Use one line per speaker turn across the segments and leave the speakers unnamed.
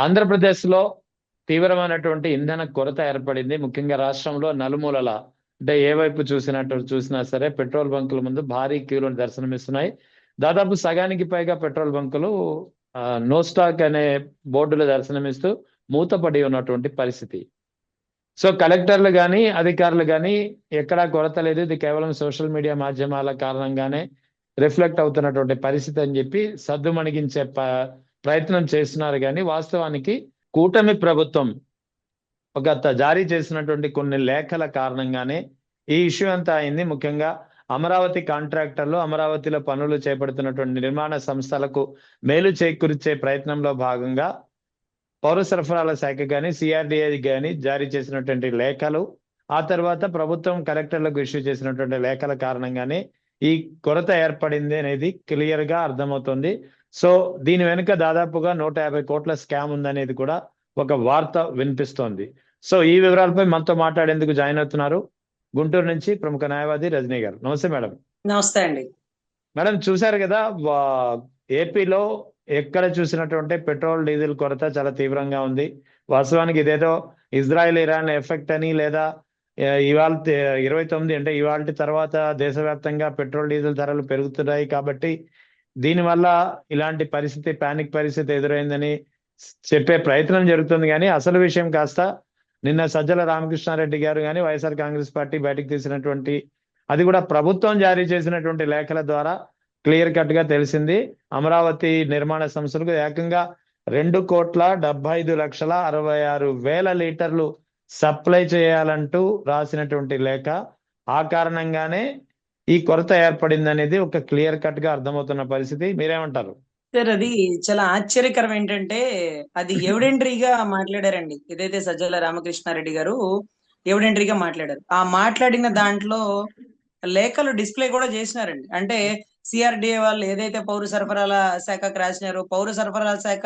ఆంధ్రప్రదేశ్లో తీవ్రమైనటువంటి ఇంధన కొరత ఏర్పడింది. ముఖ్యంగా రాష్ట్రంలో నలుమూలల, అంటే ఏ వైపు చూసినా సరే పెట్రోల్ బంకుల ముందు భారీ క్యూలు దర్శనమిస్తున్నాయి. దాదాపు సగానికి పైగా పెట్రోల్ బంకులు నో స్టాక్ అనే బోర్డులు దర్శనమిస్తూ మూతపడి ఉన్నటువంటి పరిస్థితి. సో కలెక్టర్లు కానీ అధికారులు కానీ ఎక్కడా కొరత లేదు, ఇది కేవలం సోషల్ మీడియా మాధ్యమాల కారణంగానే రిఫ్లెక్ట్ అవుతున్నటువంటి పరిస్థితి అని చెప్పి సద్దుమణిగించే ప్రయత్నం చేస్తున్నారు. కానీ వాస్తవానికి కూటమి ప్రభుత్వం జారీ చేసినటువంటి కొన్ని లేఖల కారణంగానే ఈ ఇష్యూ అంతా అయింది. ముఖ్యంగా అమరావతి కాంట్రాక్టర్లు, అమరావతిలో పనులు చేపడుతున్నటువంటి నిర్మాణ సంస్థలకు మేలు చేకూర్చే ప్రయత్నంలో భాగంగా పౌర సరఫరాల శాఖ కానీ సిఆర్డిఏ కానీ జారీ చేసినటువంటి లేఖలు, ఆ తర్వాత ప్రభుత్వం కలెక్టర్లకు ఇష్యూ చేసినటువంటి లేఖల కారణంగానే ఈ కొరత ఏర్పడింది అనేది క్లియర్ గా అర్థమవుతుంది. సో దీని వెనుక దాదాపుగా 150 కోట్ల స్కామ్ ఉందనేది కూడా ఒక వార్త వినిపిస్తోంది. సో ఈ వివరాలపై మనతో మాట్లాడేందుకు జాయిన్ అవుతున్నారు గుంటూరు నుంచి ప్రముఖ న్యాయవాది రజనీ గారు. నమస్తే మేడం.
నమస్తే అండి.
మేడం, చూశారు కదా, ఏపీలో ఎక్కడ చూసినటువంటి పెట్రోల్ డీజిల్ కొరత చాలా తీవ్రంగా ఉంది. వాస్తవానికి ఇదేదో ఇజ్రాయెల్ ఇరాన్ ఎఫెక్ట్ అని, లేదా ఇవాళ 29 అంటే ఇవాళ తర్వాత దేశవ్యాప్తంగా పెట్రోల్ డీజిల్ ధరలు పెరుగుతున్నాయి కాబట్టి దీనివల్ల ఇలాంటి పరిస్థితి, పానిక్ పరిస్థితి ఎదురైందని చెప్పే ప్రయత్నం జరుగుతుంది. కానీ అసలు విషయం కాస్త నిన్న సజ్జల రామకృష్ణారెడ్డి గారు కానీ వైఎస్ఆర్ కాంగ్రెస్ పార్టీ బయటకు తీసినటువంటి, అది కూడా ప్రభుత్వం జారీ చేసినటువంటి లేఖల ద్వారా క్లియర్ కట్ గా తెలిసింది. అమరావతి నిర్మాణ సంస్థలకు ఏకంగా 2,75,66,000 లీటర్లు సప్లై చేయాలంటూ రాసినటువంటి లేఖ. ఆ కారణంగానే ఈ కొరత ఏర్పడింది అనేది ఒక క్లియర్ కట్ గా అర్థమవుతున్న పరిస్థితి. మీరేమంటారు?
సార్, అది చాలా ఆశ్చర్యకరం. ఏంటంటే అది ఎవిడెంటరీగా మాట్లాడారండి. ఏదైతే సజ్జల రామకృష్ణారెడ్డి గారు ఎవిడెంటరీగా మాట్లాడారు, ఆ మాట్లాడిన దాంట్లో లేఖలు డిస్ప్లే కూడా చేసినారండి. అంటే సిఆర్డిఏ వాళ్ళు ఏదైతే పౌర సరఫరాల శాఖకు రాసినారో, పౌర సరఫరాల శాఖ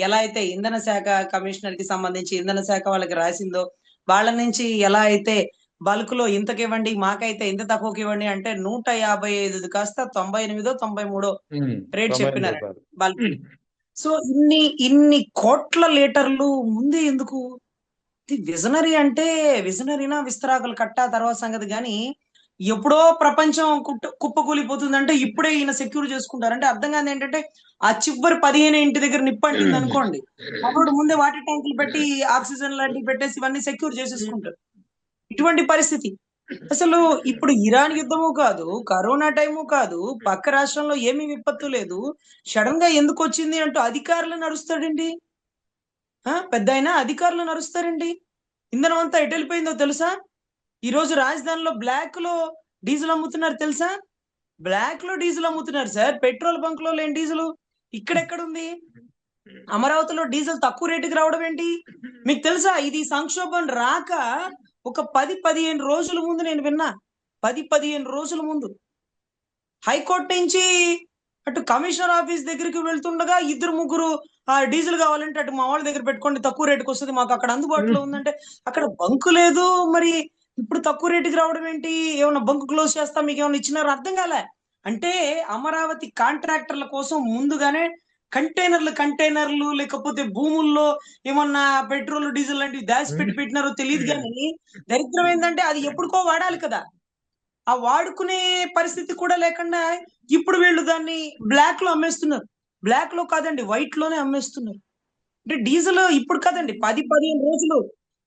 ఎలా అయితే ఇంధన శాఖ కమిషనర్ కి సంబంధించి ఇంధన శాఖ వాళ్ళకి రాసిందో, వాళ్ళ నుంచి ఎలా అయితే బల్క్ లో ఇంతకి ఇవ్వండి, మాకైతే ఇంత తక్కువకి ఇవ్వండి అంటే 155 కాస్త 98 93 రేట్ చెప్పినారు బల్క్. సో ఇన్ని కోట్ల లీటర్లు ముందే ఎందుకు? విజనరీ అంటే విజనరీనా విస్తరాకులు కట్టా తర్వాత సంగతి. గాని ఎప్పుడో ప్రపంచం కుప్పకూలిపోతుందంటే ఇప్పుడే ఈయన సెక్యూర్ చేసుకుంటారు అంటే అర్థం కాదు. ఏంటంటే ఆ చివరి 15 ఇంటి దగ్గర నిప్పంటింది అనుకోండి, అప్పుడు ముందే వాటర్ ట్యాంకులు పెట్టి ఆక్సిజన్ లాంటివి పెట్టేసి ఇవన్నీ సెక్యూర్ చేసేసుకుంటారు. ఇటువంటి పరిస్థితి. అసలు ఇప్పుడు ఇరాన్ యుద్ధము కాదు, కరోనా టైము కాదు, పక్క రాష్ట్రంలో ఏమీ విపత్తు లేదు, సడన్ గా ఎందుకు వచ్చింది అంటూ అధికారులు నడుస్తాడండి. పెద్ద అయినా అధికారులు నడుస్తారండి. ఇంధనం అంతా ఎటు వెళ్ళిపోయిందో తెలుసా? ఈ రోజు రాజధానిలో బ్లాక్ లో డీజిల్ అమ్ముతున్నారు తెలుసా? బ్లాక్ లో డీజిల్ అమ్ముతున్నారు సార్. పెట్రోల్ బంక్ లో లేని డీజిల్ ఇక్కడెక్కడుంది? అమరావతిలో డీజిల్ తక్కువ రేటుకి రావడం ఏంటి మీకు తెలుసా? ఇది సంక్షోభం రాక ఒక 10-15 రోజుల ముందు నేను విన్నా. 10-15 రోజుల ముందు హైకోర్టు నుంచి అటు కమిషనర్ ఆఫీస్ దగ్గరికి వెళ్తుండగా 2-3 డీజిల్ కావాలంటే అటు మా వాళ్ళ దగ్గర పెట్టుకోండి, తక్కువ రేటుకి వస్తుంది, మాకు అక్కడ అందుబాటులో ఉందంటే అక్కడ బంకు లేదు. మరి ఇప్పుడు తక్కువ రేటుకి రావడం ఏంటి? ఏమన్నా బంకు క్లోజ్ చేస్తా మీకు ఏమన్నా ఇచ్చినారు? అర్థం కాలే. అంటే అమరావతి కాంట్రాక్టర్ల కోసం ముందుగానే కంటైనర్లు లేకపోతే భూముల్లో ఏమన్నా పెట్రోల్ డీజిల్ లాంటివి దాచిపెట్టి పెట్టినారో తెలియదు. కానీ దరిద్రం ఏంటంటే అది ఎప్పుడుకో వాడాలి కదా, ఆ వాడుకునే పరిస్థితి కూడా లేకుండా ఇప్పుడు వీళ్ళు దాన్ని బ్లాక్ లో అమ్మేస్తున్నారు. బ్లాక్ లో కాదండి, వైట్ లోనే అమ్మేస్తున్నారు. అంటే డీజిల్ ఇప్పుడు కాదండి, 10-15 రోజులు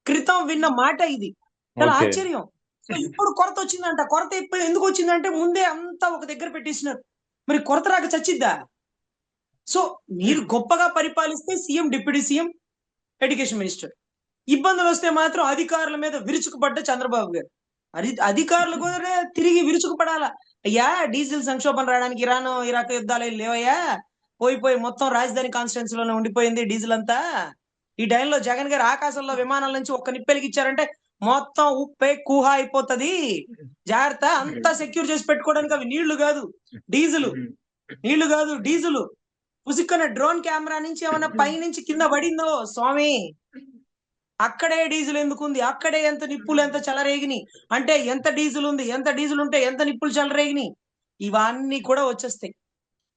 క్రితం విన్న మాట ఇది. చాలా ఆశ్చర్యం. సో ఇప్పుడు కొరత వచ్చిందంట. కొరత ఇప్పుడు ఎందుకు వచ్చిందంటే ముందే అంతా ఒక దగ్గర పెట్టేసినారు. మరి కొరత రాక చచ్చిద్దా? సో మీరు గొప్పగా పరిపాలిస్తే CM, deputy CM, education minister, ఇబ్బందులు వస్తే మాత్రం అధికారుల మీద విరుచుకుపడ్డ చంద్రబాబు గారు. అధికారులు కూడా తిరిగి విరుచుకుపడాలా? అయ్యా, డీజిల్ సంక్షోభం రావడానికి ఇరాన్ ఇరాక్ యుద్ధాలు లేవయ్యా, పోయిపోయి మొత్తం రాజధాని కాన్స్టిట్యున్సీలోనే ఉండిపోయింది డీజిల్ అంతా. ఈ టైంలో జగన్ గారు ఆకాశంలో విమానాల నుంచి ఒక్క నిప్పెలిగిచ్చారంటే మొత్తం ఉప్పే కూహా అయిపోతుంది, జాగ్రత్త. అంతా సెక్యూర్ చేసి పెట్టుకోవడానికి అవి నీళ్లు కాదు డీజిల్. పుసుక్కున డ్రోన్ కెమెరా నుంచి ఏమన్నా పై నుంచి కింద పడిందో స్వామి, అక్కడే డీజిల్ ఎందుకుంది, అక్కడే ఎంత నిప్పులు ఎంత చెలరేగిని అంటే ఎంత డీజిల్ ఉంది, ఎంత డీజిల్ ఉంటే ఎంత నిప్పులు చెలరేగిని, ఇవన్నీ కూడా వచ్చేస్తాయి.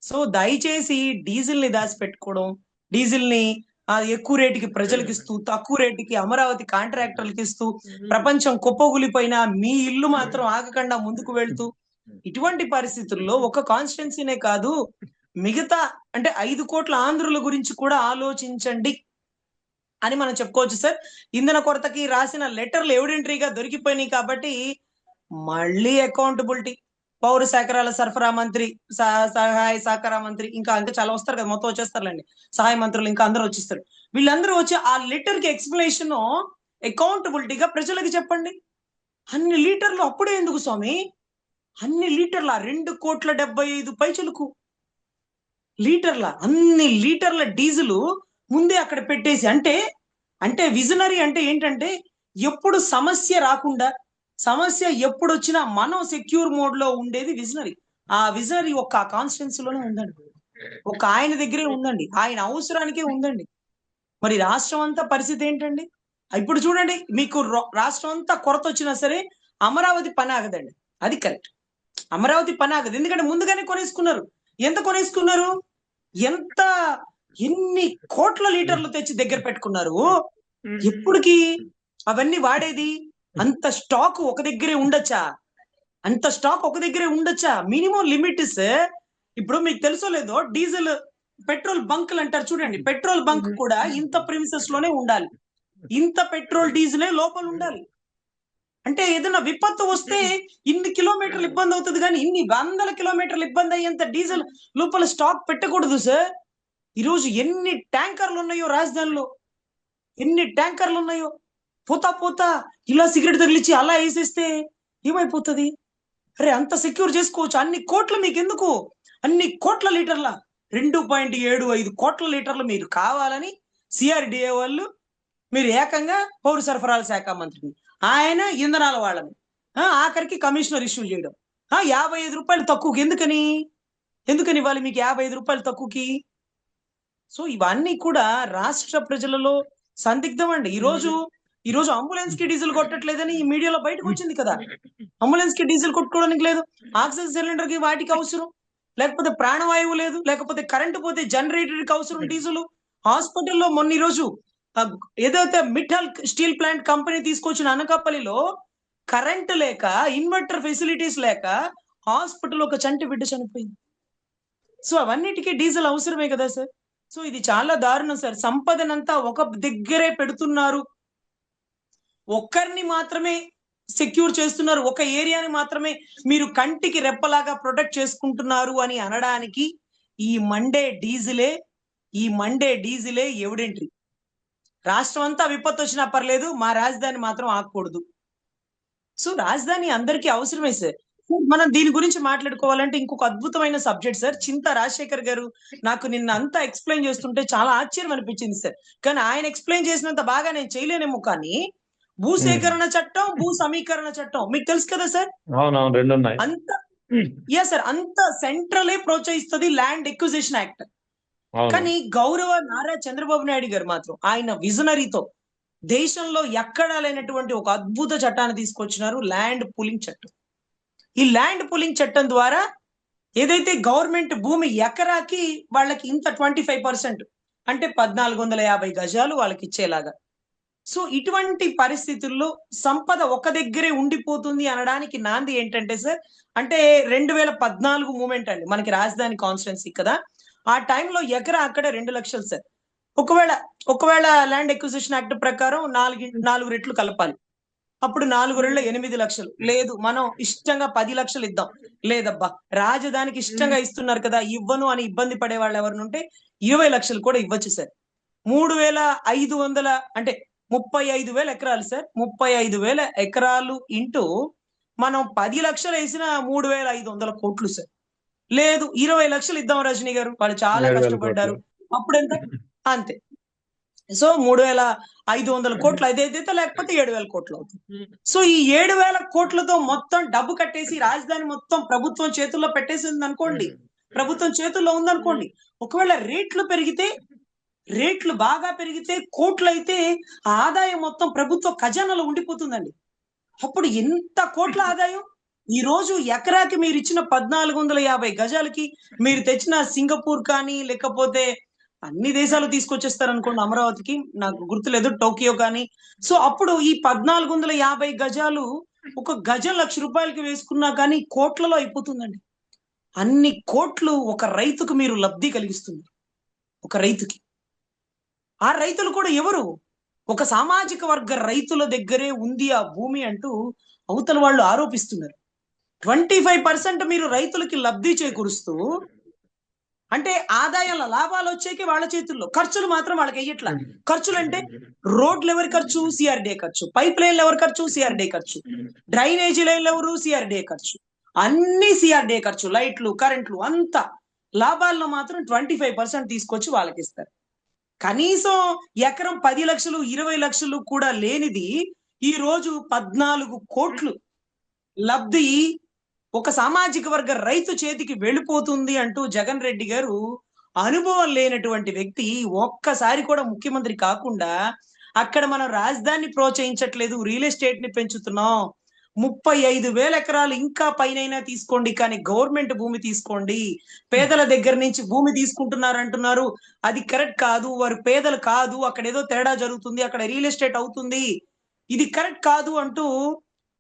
సో దయచేసి డీజిల్ ని దాచిపెట్టుకోవడం, డీజిల్ ని ఎక్కువ రేటుకి ప్రజలకు ఇస్తూ, తక్కువ రేటుకి అమరావతి కాంట్రాక్టర్లకు ఇస్తూ, ప్రపంచం కుప్పగూలిపోయినా మీ ఇల్లు మాత్రం ఆగకుండా ముందుకు వెళ్తూ, ఇటువంటి పరిస్థితుల్లో ఒక కాన్స్టిట్యున్సీనే కాదు, మిగతా అంటే 5 కోట్ల ఆంధ్రుల గురించి కూడా ఆలోచించండి అని మనం చెప్పుకోవచ్చు సార్. ఇంధన కొరతకి రాసిన లెటర్లు ఎవిడెంటరీగా దొరికిపోయినాయి కాబట్టి మళ్ళీ అకౌంటబిలిటీ, పౌర సరఫరాల సరఫరా మంత్రి, సహాయ సహకార మంత్రి, ఇంకా ఇంకా చాలా వస్తారు కదా, మొత్తం వచ్చేస్తారులేండి, సహాయ మంత్రులు ఇంకా అందరూ వచ్చేస్తారు. వీళ్ళందరూ వచ్చి ఆ లెటర్ కి ఎక్స్ప్లెనేషన్ అకౌంటబిలిటీగా ప్రజలకు చెప్పండి. అన్ని లీటర్లు అప్పుడే ఎందుకు స్వామి? అన్ని లీటర్ల 2,75 పైచలకు లీటర్ల, అన్ని లీటర్ల డీజిల్ ముందే అక్కడ పెట్టేసి, అంటే విజనరీ అంటే ఏంటంటే ఎప్పుడు సమస్య రాకుండా, సమస్య ఎప్పుడు వచ్చినా మనం సెక్యూర్ మోడ్ లో ఉండేది విజనరీ. ఆ విజనరీ ఒక్క కాన్స్టిట్యున్సీలోనే ఉందండి, ఒక ఆయన దగ్గరే ఉందండి, ఆయన అవసరానికే ఉందండి. మరి రాష్ట్రం అంతా పరిస్థితి ఏంటండి? ఇప్పుడు చూడండి, మీకు రాష్ట్రం అంతా కొరత వచ్చినా సరే అమరావతి పని ఆగదండి. అది కరెక్ట్, అమరావతి పని ఆగదు. ఎందుకంటే ముందుగానే కొనేసుకున్నారు. ఎంత కొనేసుకున్నారు? ఎంత ఎన్ని కోట్ల లీటర్లు తెచ్చి దగ్గర పెట్టుకున్నారు. ఎప్పటికి అవన్నీ వాడేది? అంత స్టాక్ ఒక దగ్గరే ఉండొచ్చా? అంత స్టాక్ ఒక దగ్గరే ఉండొచ్చా? Minimum limit sir. ఇప్పుడు మీకు తెలుసో లేదో, డీజిల్ పెట్రోల్ బంకులు అంటారు చూడండి, పెట్రోల్ బంక్ కూడా ఇంత ప్రిమిసెస్ లోనే ఉండాలి, ఇంత పెట్రోల్ డీజిలే లోపల ఉండాలి. అంటే ఏదైనా విపత్తు వస్తే ఇన్ని కిలోమీటర్లు ఇబ్బంది అవుతుంది, కానీ ఇన్ని వందల కిలోమీటర్లు ఇబ్బంది అయ్యేంత డీజిల్ లోపల స్టాక్ పెట్టకూడదు సార్. ఈరోజు ఎన్ని ట్యాంకర్లు ఉన్నాయో రాజధానిలో, ఎన్ని ట్యాంకర్లు ఉన్నాయో, పోతా ఇలా సిగరెట్ తగిలిచ్చి అలా వేసేస్తే ఏమైపోతుంది? అరే అంత సెక్యూర్ చేసుకోవచ్చు. అన్ని కోట్లు మీకు ఎందుకు? అన్ని కోట్ల లీటర్ల 2.75 కోట్ల లీటర్లు మీరు కావాలని సిఆర్డిఏ వాళ్ళు, మీరు ఏకంగా పౌర సరఫరాల శాఖ మంత్రిని, ఆయన ఇంధనాల వాళ్ళని, ఆఖరికి కమిషనర్ ఇష్యూ చేయడం, 55 రూపాయలు తక్కువకి ఎందుకని ఇవ్వాలి మీకు 55 రూపాయలు తక్కువకి? సో ఇవన్నీ కూడా రాష్ట్ర ప్రజలలో సందిగ్ధం అండి. ఈ రోజు అంబులెన్స్ కి డీజిల్ కొట్టట్లేదని ఈ మీడియాలో బయటకు వచ్చింది కదా. అంబులెన్స్ కి డీజిల్ కొట్టుకోవడానికి లేదు, ఆక్సిజన్ సిలిండర్ కి వాటికి అవసరం, లేకపోతే ప్రాణవాయువు లేదు, లేకపోతే కరెంటు పోతే జనరేటర్ కి అవసరం డీజిల్. హాస్పిటల్లో మొన్న ఈ రోజు ఏదైతే మిఠల్ స్టీల్ ప్లాంట్ కంపెనీ తీసుకొచ్చిన అనకాపల్లిలో కరెంటు లేక, ఇన్వర్టర్ ఫెసిలిటీస్ లేక హాస్పిటల్ ఒక చంటి బిడ్డ చనిపోయింది. సో అవన్నిటికీ డీజిల్ అవసరమే కదా సార్. సో ఇది చాలా దారుణం సార్. సంపదనంతా ఒక దగ్గరే పెడుతున్నారు, ఒక్కరిని మాత్రమే సెక్యూర్ చేస్తున్నారు, ఒక ఏరియాని మాత్రమే మీరు కంటికి రెప్పలాగా ప్రొటెక్ట్ చేసుకుంటున్నారు అని అనడానికి ఈ మండే డీజిలే ఎవిడెంటరీ. రాష్ట్రం అంతా విపత్తు వచ్చినా పర్లేదు, మా రాజధాని మాత్రం ఆగకూడదు. సో రాజధాని అందరికీ అవసరమే సార్. మనం దీని గురించి మాట్లాడుకోవాలంటే ఇంకొక అద్భుతమైన సబ్జెక్ట్ సార్. చింతా రాజశేఖర్ గారు నాకు నిన్న అంతా ఎక్స్ప్లెయిన్ చేస్తుంటే చాలా ఆశ్చర్యం అనిపించింది సార్. కానీ ఆయన ఎక్స్ప్లెయిన్ చేసినంత బాగా నేను చేయలేనేమో, కానీ భూసేకరణ చట్టం, భూ సమీకరణ చట్టం మీకు తెలుసు కదా సార్.
అవునవును, రెండు ఉన్నాయి.
అంత సెంట్రలే ప్రోత్సహిస్తుంది ల్యాండ్ ఎక్విజిషన్ యాక్ట్. కానీ గౌరవ నారా చంద్రబాబు నాయుడు గారు మాత్రం ఆయన విజనరీతో దేశంలో ఎక్కడా లేనటువంటి ఒక అద్భుత చట్టాన్ని తీసుకొచ్చినారు, ల్యాండ్ పూలింగ్ చట్టం. ఈ ల్యాండ్ పూలింగ్ చట్టం ద్వారా ఏదైతే గవర్నమెంట్ భూమి ఎకరాకి వాళ్ళకి ఇంత 25%, అంటే 1450 గజాలు వాళ్ళకి ఇచ్చేలాగా. సో ఇటువంటి పరిస్థితుల్లో సంపద ఒక దగ్గరే ఉండిపోతుంది అనడానికి నాంది ఏంటంటే సార్, అంటే 2014 మూమెంట్ అండి, మనకి రాజధాని కాన్స్టిట్యున్సీ కదా, ఆ టైంలో ఎకరా అక్కడ 2 లక్షలు సార్. ఒకవేళ ల్యాండ్ ఎక్విజిషన్ యాక్ట్ ప్రకారం 4 రెట్లు కలపాలి, అప్పుడు 4 రెళ్ళ 8 లక్షలు. లేదు మనం ఇష్టంగా 10 లక్షలు ఇద్దాం, లేదబ్బా రాజధానికి ఇష్టంగా ఇస్తున్నారు కదా ఇవ్వను అని ఇబ్బంది పడే వాళ్ళు ఎవరిని ఉంటే 20 లక్షలు కూడా ఇవ్వచ్చు సార్. 3,500 అంటే 35,000 ఎకరాలు సార్. 35,000 ఎకరాలు ఇంటూ మనం 10 లక్షలు వేసిన 3,500 కోట్లు సార్. లేదు 20 లక్షలు ఇద్దాం రజనీ గారు, వాళ్ళు చాలా కష్టపడ్డారు, అప్పుడెంత? అంతే. సో 3,500 కోట్లు అదైతే, లేకపోతే 7,000 కోట్లు అవుతుంది. సో ఈ 7,000 కోట్లతో మొత్తం డబ్బు కట్టేసి రాజధాని మొత్తం ప్రభుత్వం చేతుల్లో పెట్టేసింది అనుకోండి, ప్రభుత్వం చేతుల్లో ఉందనుకోండి, ఒకవేళ రేట్లు బాగా పెరిగితే కోట్లు అయితే ఆదాయం మొత్తం ప్రభుత్వ ఖజానాలో ఉండిపోతుందండి. అప్పుడు ఎంత కోట్ల ఆదాయం! ఈ రోజు ఎకరాకి మీరు ఇచ్చిన 1,450 గజాలకి మీరు తెచ్చిన సింగపూర్ కానీ, లేకపోతే అన్ని దేశాలు తీసుకొచ్చేస్తారు అనుకోండి అమరావతికి, నాకు గుర్తులేదు, టోకియో కానీ. సో అప్పుడు ఈ 1450 గజాలు ఒక గజం ₹1,00,000 వేసుకున్నా కానీ కోట్లలో అయిపోతుందండి. అన్ని కోట్లు ఒక రైతుకు మీరు లబ్ధి కలిగిస్తున్నారు, ఒక రైతుకి. ఆ రైతులు కూడా ఎవరు? ఒక సామాజిక వర్గ రైతుల దగ్గరే ఉంది ఆ భూమి అంటూ అవతల వాళ్ళు ఆరోపిస్తున్నారు. 25% మీరు రైతులకి లబ్ధి చేకూరుస్తూ, అంటే ఆదాయాల లాభాలు వచ్చేకి వాళ్ళ చేతుల్లో, ఖర్చులు మాత్రం వాళ్ళకి ఎయ్యట్లా. ఖర్చులు అంటే రోడ్లు ఎవరి ఖర్చు? సిఆర్డీఏ ఖర్చు. పైప్ లైన్లు ఎవరి ఖర్చు? సిఆర్డీఏ ఖర్చు. డ్రైనేజీ లైన్లు ఎవరు? సిఆర్డీఏ ఖర్చు. అన్ని సిఆర్డీఏ ఖర్చు, లైట్లు, కరెంట్లు అంతా. లాభాల్లో మాత్రం 25% తీసుకొచ్చి వాళ్ళకి ఇస్తారు. కనీసం ఎకరం 10 లక్షలు 20 లక్షలు కూడా లేనిది ఈ రోజు 14 కోట్లు లబ్ధి ఒక సామాజిక వర్గ రైతు చేతికి వెళ్ళిపోతుంది అంటూ జగన్ రెడ్డి గారు, అనుభవం లేనటువంటి వ్యక్తి, ఒక్కసారి కూడా ముఖ్యమంత్రి కాకుండా అక్కడ మనం రాజధానిని ప్రోత్సహించట్లేదు, రియల్ ఎస్టేట్ ని పెంచుతున్నాం, 35,000 ఎకరాలు ఇంకా పైనైనా తీసుకోండి కానీ గవర్నమెంట్ భూమి తీసుకోండి, పేదల దగ్గర నుంచి భూమి తీసుకుంటున్నారు అంటున్నారు, అది కరెక్ట్ కాదు, వారు పేదలు కాదు, అక్కడ ఏదో తేడా జరుగుతుంది, అక్కడ రియల్ ఎస్టేట్ అవుతుంది, ఇది కరెక్ట్ కాదు అంటూ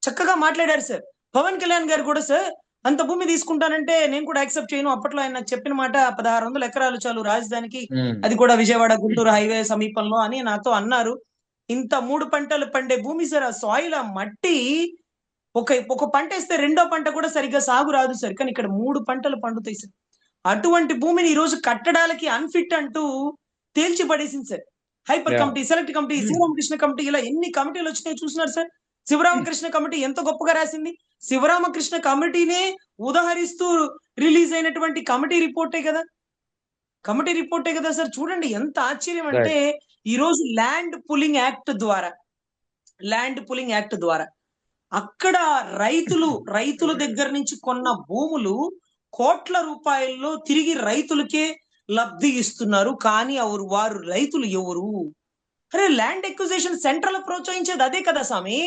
చక్కగా మాట్లాడారు సార్. పవన్ కళ్యాణ్ గారు కూడా, సార్ అంత భూమి తీసుకుంటానంటే నేను కూడా యాక్సెప్ట్ చేయను, అప్పట్లో ఆయన నాకు చెప్పిన మాట 1600 ఎకరాలు చాలు రాజధానికి, అది కూడా విజయవాడ గుంటూరు హైవే సమీపంలో అని నాతో అన్నారు. ఇంత 3 పంటలు పండే భూమి సార్, ఆ సాయిల్, ఆ మట్టి, ఒక పంట వేస్తే రెండో పంట కూడా సరిగ్గా సాగు రాదు సార్, కానీ ఇక్కడ 3 పంటలు పండుతాయి సార్. అటువంటి భూమిని ఈ రోజు కట్టడాలకి అన్ఫిట్ అంటూ తేల్చి పడేసింది sir. Hyper committee, select committee, Sivaramakrishna committee, ఇలా ఎన్ని కమిటీలు వచ్చినాయి చూస్తున్నారు సార్. శివరామకృష్ణ కమిటీ ఎంత గొప్పగా రాసింది. శివరామకృష్ణ కమిటీనే ఉదహరిస్తూ రిలీజ్ అయినటువంటి కమిటీ రిపోర్టే కదా, కమిటీ రిపోర్టే కదా సార్. చూడండి ఎంత ఆశ్చర్యం అంటే, ఈ రోజు ల్యాండ్ పులింగ్ యాక్ట్ ద్వారా అక్కడ రైతుల దగ్గర నుంచి కొన్న భూములు కోట్ల రూపాయల్లో తిరిగి రైతులకే లబ్ధి ఇస్తున్నారు. కానీ వారు రైతులు ఎవరు? అరే, ల్యాండ్ ఎక్విజిషన్ సెంట్రల్ ప్రోత్సహించేది అదే కదా స్వామి.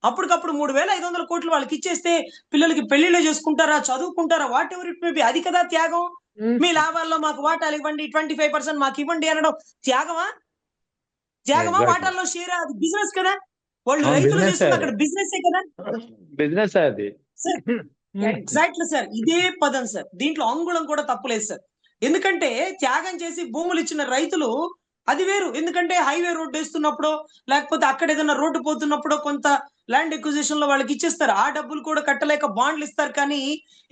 అప్పటికప్పుడు 3,500 కోట్లు వాళ్ళకి ఇచ్చేస్తే పిల్లలకి పెళ్లిళ్ళు చేసుకుంటారా, చదువుకుంటారా, whatever it may be, అది కదా త్యాగం. మీ లాభాల్లో మాకు వాటాలు ఇవ్వండి, 25% మాకు ఇవ్వండి అనడం త్యాగమా? వాటాల్లో షేర్, అది బిజినెస్ కదా. వాళ్ళు రైతులు చేస్తున్న అక్కడ బిజినెస్ కదా,
బిజినెస్ అది.
ఎగ్జాక్ట్లీ సార్, ఇదే పదం సార్. దీంట్లో అంగుళం కూడా తప్పులేదు సార్. ఎందుకంటే త్యాగం చేసి భూములు ఇచ్చిన రైతులు అది వేరు. ఎందుకంటే హైవే రోడ్డు వేస్తున్నప్పుడు, లేకపోతే అక్కడ ఏదైనా రోడ్డు పోతున్నప్పుడు కొంత ల్యాండ్ ఎక్విజిషన్ లో వాళ్ళకి ఇచ్చేస్తారు. ఆ డబ్బులు కూడా కట్టలేక బాండ్లు ఇస్తారు. కానీ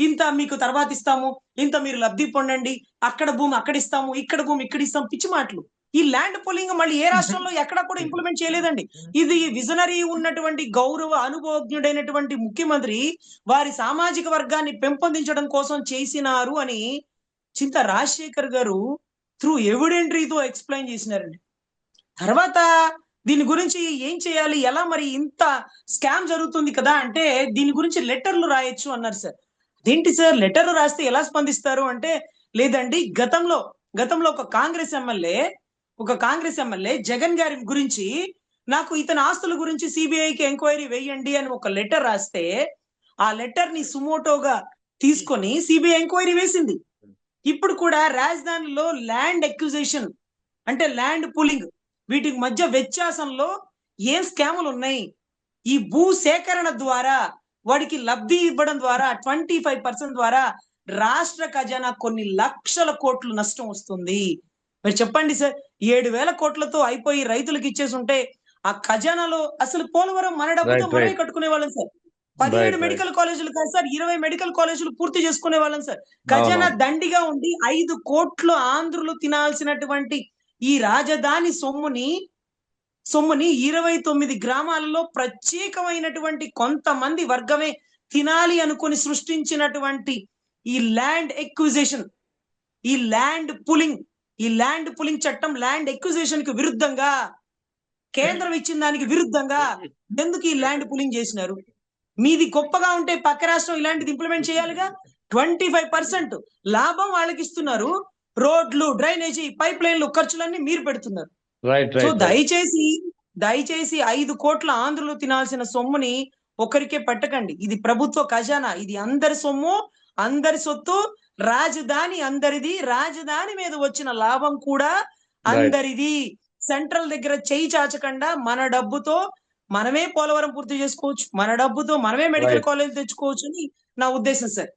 ఇంత మీకు తర్వాత ఇస్తాము, ఇంత మీరు లబ్ధి పొందండి, అక్కడ భూమి అక్కడ ఇస్తాము, ఇక్కడ భూమి ఇక్కడ ఇస్తాం, పిచ్చి మాటలు. ఈ ల్యాండ్ పోలింగ్ మళ్ళీ ఏ రాష్ట్రంలో ఎక్కడ కూడా ఇంప్లిమెంట్ చేయలేదండి. ఇది విజనరీ ఉన్నటువంటి గౌరవ అనుభవజ్ఞుడైనటువంటి ముఖ్యమంత్రి వారి సామాజిక వర్గాన్ని పెంపొందించడం కోసం చేసినారు అని చింత రాజశేఖర్ గారు త్రూ ఎవిడెంటరీతో ఎక్స్ప్లెయిన్ చేసినారండి. తర్వాత దీని గురించి ఏం చేయాలి, ఎలా, మరి ఇంత స్కామ్ జరుగుతుంది కదా అంటే దీని గురించి లెటర్లు రాయొచ్చు అన్నారు సార్. అదేంటి సార్, లెటర్లు రాస్తే ఎలా స్పందిస్తారు అంటే, లేదండి గతంలో ఒక కాంగ్రెస్ ఎమ్మెల్యే జగన్ గారి గురించి, నాకు ఇతని ఆస్తుల గురించి సిబిఐకి ఎంక్వైరీ వేయండి అని ఒక లెటర్ రాస్తే, ఆ లెటర్ ని సుమోటోగా తీసుకొని సిబిఐ ఎంక్వైరీ వేసింది. ఇప్పుడు కూడా రాజధానిలో ల్యాండ్ ఎక్విజిషన్ అంటే ల్యాండ్ పూలింగ్, వీటికి మధ్య వ్యత్యాసంలో ఏం స్కాములు ఉన్నాయి, ఈ భూ సేకరణ ద్వారా వాడికి లబ్ధి ఇవ్వడం ద్వారా 25% ద్వారా రాష్ట్ర ఖజానా కొన్ని లక్షల కోట్లు నష్టం వస్తుంది. మీరు చెప్పండి సార్, 7,000 కోట్లతో అయిపోయి రైతులకు ఇచ్చేసి ఉంటే ఆ ఖజానాలో అసలు పోలవరం మన డబ్బుతో మనమే కట్టుకునే వాళ్ళం సార్. 17 మెడికల్ కాలేజీలు కాదు సార్, 20 మెడికల్ కాలేజీలు పూర్తి చేసుకునే వాళ్ళం సార్. ఖజానా దండిగా ఉండి 5 కోట్లు ఆంధ్రులు తినాల్సినటువంటి ఈ రాజధాని సొమ్ముని 29 గ్రామాలలో ప్రత్యేకమైనటువంటి కొంతమంది వర్గమే తినాలి అనుకుని సృష్టించినటువంటి ఈ ల్యాండ్ ఎక్విజిషన్, ఈ ల్యాండ్ పులింగ్ చట్టం, ల్యాండ్ ఎక్విజిషన్ కి విరుద్ధంగా, కేంద్రం ఇచ్చిన దానికి విరుద్ధంగా ఎందుకు ఈ ల్యాండ్ పులింగ్ చేసినారు? మీది గొప్పగా ఉంటే పక్క రాష్ట్రం ఇలాంటిది ఇంప్లిమెంట్ చేయాలిగా. 25% లాభం వాళ్ళకి ఇస్తున్నారు, రోడ్లు, డ్రైనేజీ, పైప్ లైన్లు ఖర్చులన్నీ మీరు పెడుతున్నారు. సో దయచేసి 5 కోట్ల ఆంధ్రులు తినాల్సిన సొమ్ముని ఒకరికే పెట్టకండి. ఇది ప్రభుత్వ ఖజానా, ఇది అందరి సొమ్ము, అందరి సొత్తు, రాజధాని అందరిది, రాజధాని మీద వచ్చిన లాభం కూడా అందరిది. సెంట్రల్ దగ్గర చేయి చాచకుండా మన డబ్బుతో మనమే పోలవరం పూర్తి చేసుకోవచ్చు, మన డబ్బుతో మనమే మెడికల్
రైట్
కాలేజ్ తెచ్చుకోవచ్చు అని నా ఉద్దేశం సార్.